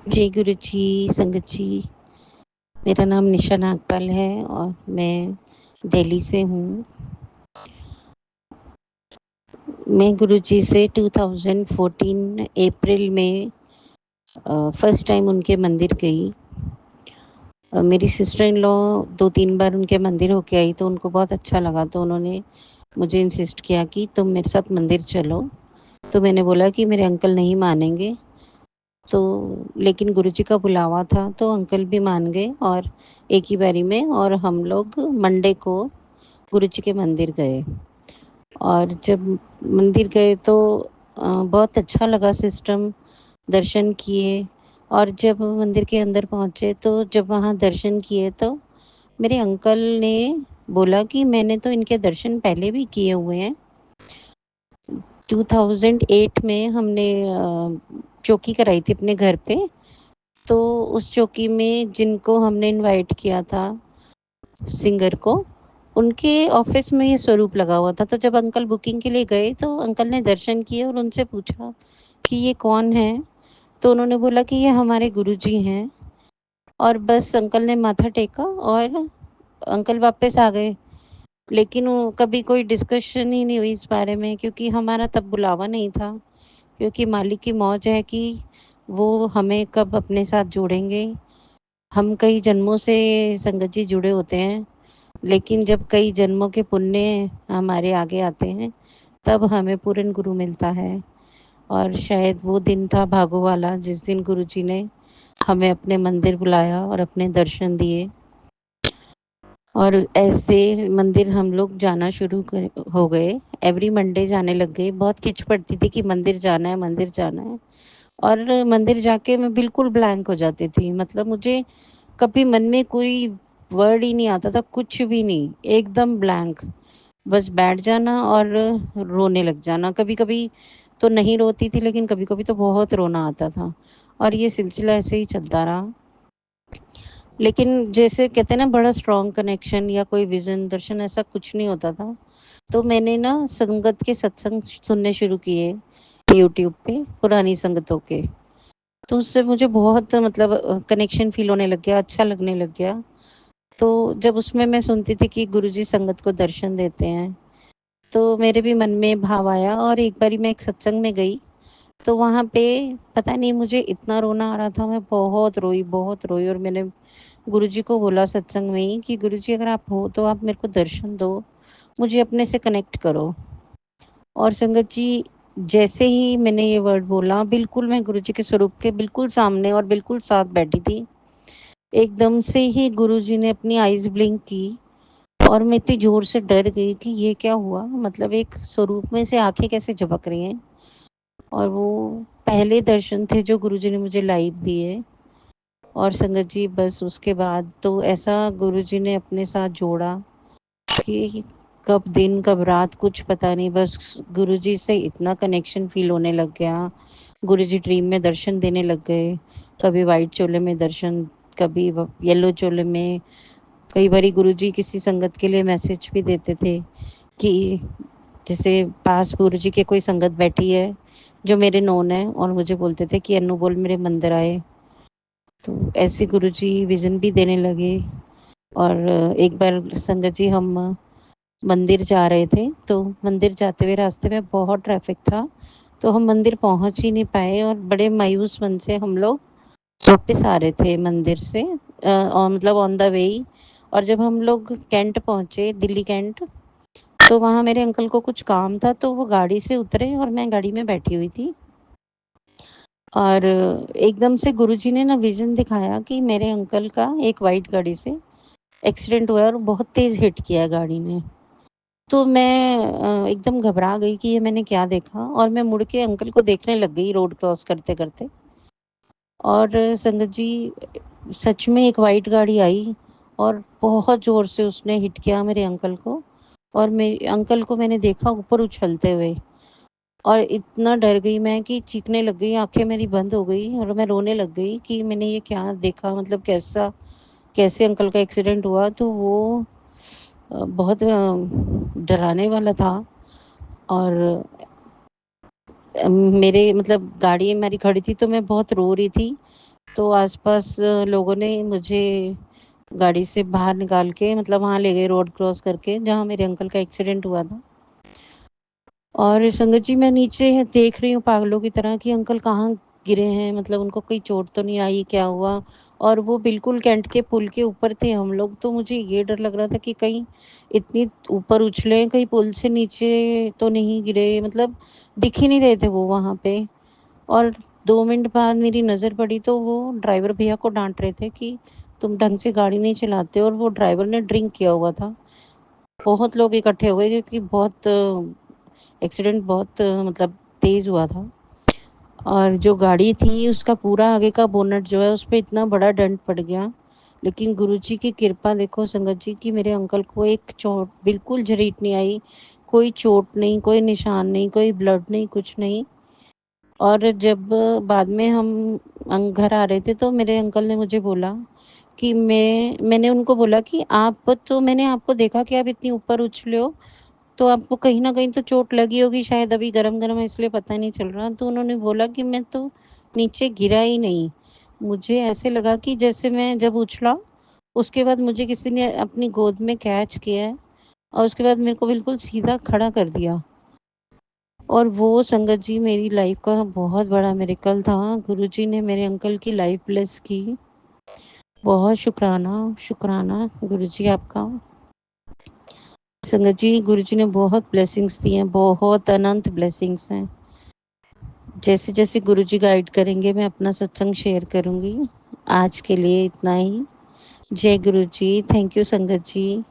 जय गुरु जी, संगत जी। मेरा नाम निशा नागपाल है और मैं दिल्ली से हूँ। मैं गुरु जी से 2014 अप्रैल में फर्स्ट टाइम उनके मंदिर गई। मेरी सिस्टर इन लॉ 2-3 बार उनके मंदिर होके आई तो उनको बहुत अच्छा लगा, तो उन्होंने मुझे इंसिस्ट किया कि तुम मेरे साथ मंदिर चलो। तो मैंने बोला कि मेरे अंकल नहीं मानेंगे, तो लेकिन गुरुजी का बुलावा था तो अंकल भी मान गए और एक ही बारी में, और हम लोग मंडे को गुरुजी के मंदिर गए। और जब मंदिर गए तो बहुत अच्छा लगा सिस्टम, दर्शन किए। और जब मंदिर के अंदर पहुँचे तो जब वहाँ दर्शन किए तो मेरे अंकल ने बोला कि मैंने तो इनके दर्शन पहले भी किए हुए हैं। 2008 में हमने चौकी कराई थी अपने घर पे, तो उस चौकी में जिनको हमने इनवाइट किया था सिंगर को, उनके ऑफिस में ये स्वरूप लगा हुआ था। तो जब अंकल बुकिंग के लिए गए तो अंकल ने दर्शन किए और उनसे पूछा कि ये कौन है, तो उन्होंने बोला कि ये हमारे गुरुजी हैं। और बस अंकल ने माथा टेका और अंकल वापस आ गए। लेकिन वो कभी कोई डिस्कशन ही नहीं हुई इस बारे में, क्योंकि हमारा तब बुलावा नहीं था। क्योंकि मालिक की मौज है कि वो हमें कब अपने साथ जोड़ेंगे। हम कई जन्मों से संगत जी जुड़े होते हैं, लेकिन जब कई जन्मों के पुण्य हमारे आगे आते हैं तब हमें पूर्ण गुरु मिलता है। और शायद वो दिन था भागो वाला जिस दिन गुरुजी ने हमें अपने मंदिर बुलाया और अपने दर्शन दिए। और ऐसे मंदिर हम लोग जाना हो गए। एवरी मंडे जाने लग गए। बहुत खिंच पड़ती थी कि मंदिर जाना है, मंदिर जाना है। और मंदिर जाके मैं बिल्कुल ब्लैंक हो जाती थी। मतलब मुझे कभी मन में कोई वर्ड ही नहीं आता था, कुछ भी नहीं, एकदम ब्लैंक। बस बैठ जाना और रोने लग जाना। कभी कभी तो नहीं रोती थी, लेकिन कभी कभी तो बहुत रोना आता था। और ये सिलसिला ऐसे ही चलता रहा। लेकिन जैसे कहते हैं ना, बड़ा स्ट्रॉन्ग कनेक्शन या कोई विजन दर्शन ऐसा कुछ नहीं होता था। तो मैंने ना संगत के सत्संग सुनने शुरू किए यूट्यूब पे, पुरानी संगतों के। तो उससे मुझे बहुत मतलब कनेक्शन फील होने लग गया, अच्छा लगने लग गया। तो जब उसमें मैं सुनती थी कि गुरुजी संगत को दर्शन देते हैं, तो मेरे भी मन में भाव आया। और एक बारी मैं एक सत्संग में गई तो वहाँ पे पता नहीं मुझे इतना रोना आ रहा था, मैं बहुत रोई, बहुत रोई। और मैंने गुरुजी को बोला सत्संग में ही कि गुरुजी अगर आप हो तो आप मेरे को दर्शन दो, मुझे अपने से कनेक्ट करो। और संगत जी, जैसे ही मैंने ये वर्ड बोला, बिल्कुल मैं गुरुजी के स्वरूप के बिल्कुल सामने और बिल्कुल साथ बैठी थी। एकदम से ही गुरुजी ने अपनी आईज ब्लिंक की और मैं इतनी जोर से डर गई कि ये क्या हुआ। मतलब एक स्वरूप में से आंखें कैसे झपक रही हैं। और वो पहले दर्शन थे जो गुरुजी ने मुझे लाइव दिए। और संगत जी, बस उसके बाद तो ऐसा गुरुजी ने अपने साथ जोड़ा कि कब दिन कब रात कुछ पता नहीं। बस गुरुजी से इतना कनेक्शन फील होने लग गया। गुरुजी ड्रीम में दर्शन देने लग गए। कभी वाइट चोले में दर्शन, कभी येलो चोले में। कई बारी गुरुजी किसी संगत के लिए मैसेज भी देते थे कि जैसे पास गुरुजी के कोई संगत बैठी है जो मेरे नोन है, और मुझे बोलते थे कि अन्नू बोल मेरे मंदिर आए। तो ऐसे गुरुजी विजन भी देने लगे। और एक बार संगत जी, हम मंदिर जा रहे थे तो मंदिर जाते हुए रास्ते में बहुत ट्रैफिक था, तो हम मंदिर पहुंच ही नहीं पाए और बड़े मायूस मन से हम लोग वापस आ रहे थे मंदिर से, और मतलब ऑन द वे ही। और जब हम लोग कैंट पहुंचे, दिल्ली कैंट, तो वहाँ मेरे अंकल को कुछ काम था तो वो गाड़ी से उतरे और मैं गाड़ी में बैठी हुई थी। और एकदम से गुरुजी ने ना विजन दिखाया कि मेरे अंकल का एक वाइट गाड़ी से एक्सीडेंट हुआ है और बहुत तेज़ हिट किया है गाड़ी ने। तो मैं एकदम घबरा गई कि ये मैंने क्या देखा, और मैं मुड़ के अंकल को देखने लग गई रोड क्रॉस करते करते। और संगत जी, सच में एक वाइट गाड़ी आई और बहुत ज़ोर से उसने हिट किया मेरे अंकल को। और मेरे अंकल को मैंने देखा ऊपर उछलते हुए, और इतना डर गई मैं कि चीखने लग गई, आंखें मेरी बंद हो गई और मैं रोने लग गई कि मैंने ये क्या देखा, मतलब कैसे अंकल का एक्सीडेंट हुआ। तो वो बहुत डराने वाला था। और मेरे मतलब गाड़ी हमारी खड़ी थी तो मैं बहुत रो रही थी। तो आस-पास लोगों ने मुझे गाड़ी से बाहर निकाल के मतलब वहाँ ले गए रोड क्रॉस करके जहाँ मेरे अंकल का एक्सीडेंट हुआ था। और संगत जी मैं नीचे देख रही हूँ पागलों की तरह कि अंकल कहाँ गिरे हैं, मतलब उनको कोई चोट तो नहीं आई, क्या हुआ? और वो बिल्कुल कैंट के पुल के ऊपर थे हम लोग, तो मुझे ये डर लग रहा था कि कहीं इतनी ऊपर उछले, कहीं पुल से नीचे तो नहीं गिरे, मतलब दिख ही नहीं रहे थे वो वहाँ पे। और 2 मिनट बाद मेरी नज़र पड़ी तो वो ड्राइवर भैया को डाँट रहे थे कि तुम ढंग से गाड़ी नहीं चलाते, और वो ड्राइवर ने ड्रिंक किया हुआ था। बहुत लोग इकट्ठे हो गए क्योंकि बहुत एक्सीडेंट बहुत मतलब तेज़ हुआ था। और जो गाड़ी थी उसका पूरा आगे का बोनट जो है उस पे इतना बड़ा डेंट पड़ गया। लेकिन गुरुजी की कृपा देखो संगत जी कि मेरे अंकल को एक चोट बिल्कुल झरीट नहीं आई, कोई चोट नहीं, कोई निशान नहीं, कोई ब्लड नहीं, कुछ नहीं। और जब बाद में हम घर आ रहे थे तो मेरे अंकल ने मुझे बोला कि मैंने उनको बोला कि आप तो मैंने आपको देखा कि आप इतनी ऊपर उछले हो, तो आपको कहीं न कहीं तो चोट लगी होगी शायद, अभी गरम-गरम है इसलिए पता नहीं चल रहा। तो उन्होंने बोला कि मैं तो नीचे गिरा ही नहीं। मुझे ऐसे लगा कि जैसे मैं जब उछला, उसके बाद मुझे किसी ने अपनी गोद में कैच किया है और उसके बाद मेरे को बिल्कुल सीधा खड़ा कर दिया। और वो संगत जी मेरी लाइफ का बहुत बड़ा मिरेकल था। गुरुजी ने मेरे अंकल की लाइफ ब्लेस की। बहुत शुक्राना, शुक्राना गुरुजी आपका। संगत जी गुरुजी ने बहुत ब्लेसिंग्स दी हैं, बहुत अनंत ब्लेसिंग्स हैं। जैसे-जैसे गुरुजी गाइड करेंगे मैं अपना सत्संग शेयर करूँगी। आज के लिए इतना ही। जय गुरुजी, थैंक यू संगत जी।